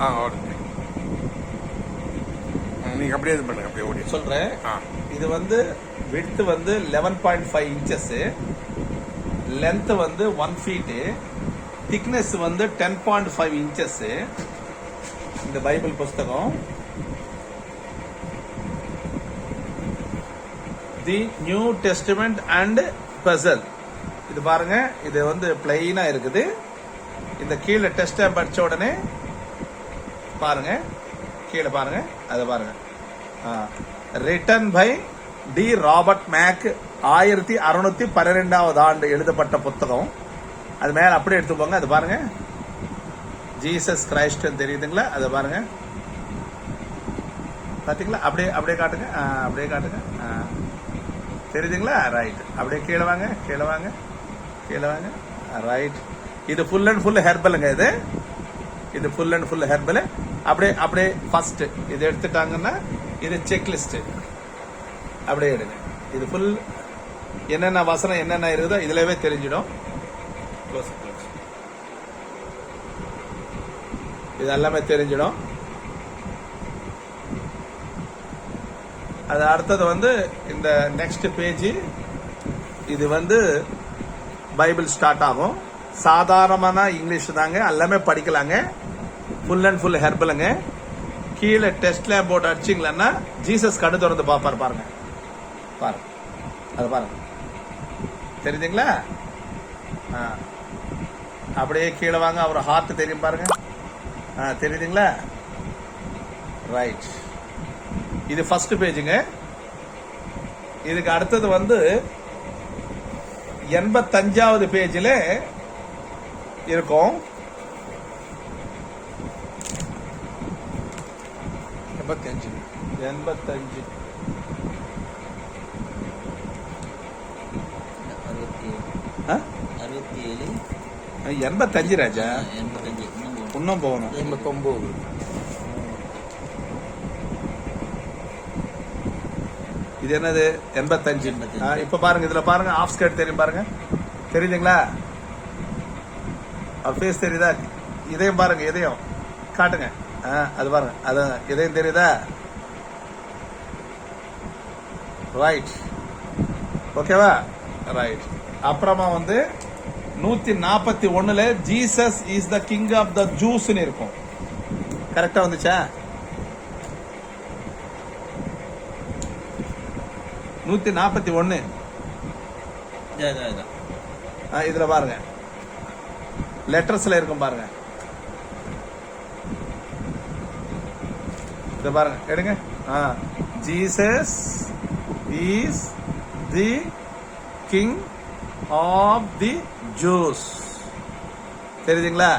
ஓடுங்க. நீங்கள் அப்படியே இது பண்ணுங்க, அப்படியே ஓடி சொல்கிறேன். இது வந்து விட்த் வந்து 11.5 inches, லென்த் வந்து 1 feet, திக்னஸ் வந்து 10.5 inches. இந்த பைபிள் புஸ்தகம் தி நியூ டெஸ்டிமெண்ட் அண்ட் பசல். இது பாருங்க, இது வந்து பிளைனா இருக்குது. இந்த கீழே டெஸ்ட் படிச்ச உடனே பாருங்க, கீழே பாருங்க, அதை பாருங்க. Written by the Robert Mac, 1612 ஆண்டு எழுதப்பட்ட புத்தகம். அது மேல அப்படியே எடுத்து போங்க. அது பாருங்க, ஜீசஸ் கிரைஸ்ட் தெரியுதுங்களா? அதை பாருங்க, பாத்தீங்களா? அப்படியே அப்படியே காட்டுங்க, அப்படியே காட்டுங்க. தெரியுதுங்களா? ரைட். அப்படியே கீழே வாங்க, கீழே வாங்க, கீழே வாங்க. ரைட். இது ஃபுல் அண்ட் ஃபுல் ஹெர்பலுங்க. இது ஃபுல் அண்ட் ஃபுல் ஹெர்பல். அப்படியே அப்படியே ஃபர்ஸ்ட் இது எடுத்துட்டாங்கன்னா இது செக்லிஸ்ட். அப்படியே எடுங்க. இது ஃபுல் என்னென்ன வசனம் என்னென்ன இருக்குதோ இதுலவே தெரிஞ்சிடும். இது எல்லாமே தெரிஞ்சிடும். அது அடுத்தது வந்து இந்த நெக்ஸ்ட் பேஜ். இது வந்து பைபிள் ஸ்டார்ட் ஆகும். சாதாரணமான இங்கிலீஷ் தாங்க, எல்லாமே படிக்கலாங்க. ஃபுல் அண்ட் ஃபுல் ஹெர்பலுங்க. கீழே டெஸ்ட்ல போட்டு அடிச்சிங்களா ஜீசஸ் கடு திறந்து பாப்பாரு. பாருங்க, பாருங்க, அது பாருங்க. தெரியுதுங்களா? அப்படியே கீழே வாங்க. அவர் ஹார்ட் தெரியும் பாருங்க. தெரியுதுங்களா? ரைட். இது ஃபர்ஸ்ட் பேஜுங்க. இதுக்கு அடுத்தது வந்து 85வது பேஜில் இருக்கும். 85 85 ராஜா. இன்னும் போகணும். 89. இது என்னது? 85. இப்ப பாருங்க, இதுல பாருங்க, ஆஃப் ஸ்கர்ட் தெரியும் பாருங்க. தெரியுதுங்களா? அவர் ஃபேஸ் தெரியுதா? இதயம் பாருங்க, இதயம் காட்டுங்க. அது பாருங்க, அது இதயம் தெரியுதா? ரைட். ஓகேவா? ரைட். அப்புறமா வந்து 141ல Jesus is the king of the Jews இருக்கும். கரெக்டா வந்துச்சா? 141 இதுல பாருங்க, லெட்டர்ஸ்ல இருக்கும் பாருங்க. இத பாருங்க, எடுங்க. Jesus is the king of the Jews. தெரியுதுங்களா?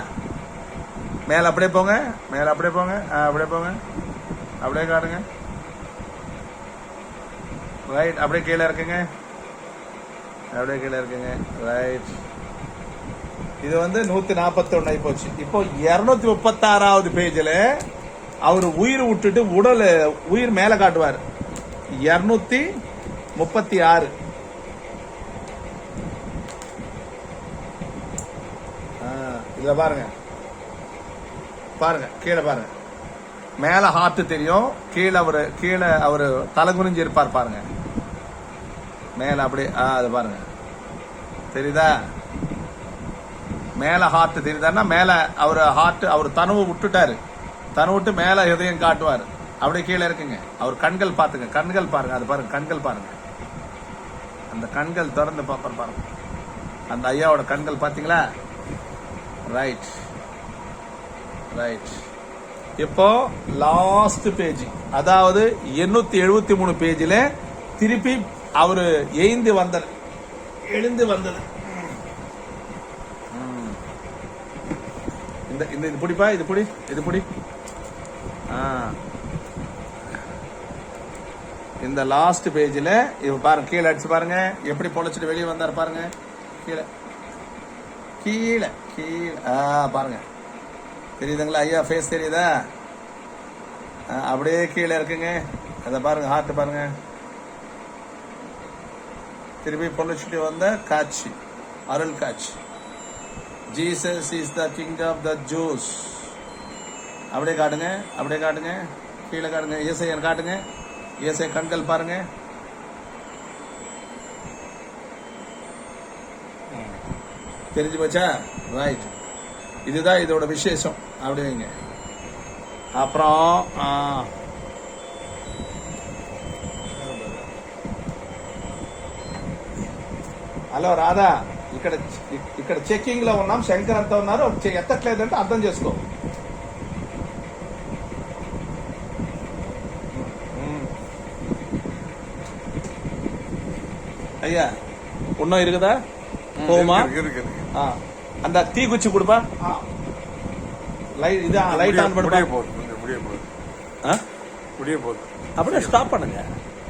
மேல அப்படியே போங்க, மேல அப்படியே போங்க, அப்படியே போங்க, அப்படியே காட்டுங்க. ரைட். அப்படியே கீழே இருக்குங்க, அப்படியே கீழே இருக்குங்க. ரைட். இது வந்து 141 ஆகி போச்சு. இப்போ 236வது பேஜில் அவர் உயிர் விட்டுட்டு உயிர் மேல காட்டுவார். 236. இதுல பாருங்க, பாருங்க கீழே பாருங்க. மேல ஹார்ட் தெரியும், கீழே அவரு தலை குனிஞ்சு இருப்பார் பாருங்க. மேல அப்படியே அது பாருங்க, தெரியுதா? மேல ஹார்ட் தெரியுதான்னா மேல அவர் தனுவை விட்டுட்டாரு. தனு விட்டு மேல எதையும் காட்டுவார். அப்படியே கீழே இருக்குங்க. அவர் கண்கள் பாத்துங்க, கண்கள் பாருங்க. அது பாருங்க, கண்கள் பாருங்க. அந்த கண்கள் திறந்து பாப்பார் பாருங்க. அந்த ஐயாவோட கண்கள் பாத்தீங்களா? Right, right. இப்போ லாஸ்ட் பேஜ், அதாவது 873 பேஜில் திருப்பி அவரு எழுந்து வந்தது. இது பிடிப்பா, இது பிடி. இந்த லாஸ்ட் பேஜில் இப்ப பாருங்க, கீழே அடிச்சு பாருங்க, எப்படி பொழைச்சிட்டு வெளியே வந்தார் பாருங்க. கீழே கீழே கீழே பாருங்க, தெரியுதுங்களா? ஐயா ஃபேஸ் தெரியுதா? அப்படியே கீழே இருக்குங்க. அதை பாருங்க, ஹார்ட் பாருங்க. திருப்பி பொழைச்சிட்டு வந்த காட்சி, அருள் காட்சி. Jesus is the king of the Jews. அப்படியே காட்டுங்க, அப்படியே காட்டுங்க, கீழே காட்டுங்க, ஏசையன் காட்டுங்க, ஏசை கண்கள் பாருங்க. தெரிஞ்சு போச்சா? ரைட், இதுதான் இதோட விசேஷம். அப்படி வைங்க. அப்புறம் హలో రాధా, ఇక్కడ చెక్కింగ్ లో ఉన్నాం. శంకర్ అంతా ఉన్నారు, ఎత్తట్లేదంటే అర్థం చేసుకో. ஐயா ஒன்னும் இருக்குதா? போமா இருக்குது. அந்த தீ குச்சி கொடுப்பா. லைட் ஆன் பண்ணுப்பா. முடிய போகுது. அப்படியே ஸ்டாப் பண்ணுங்க.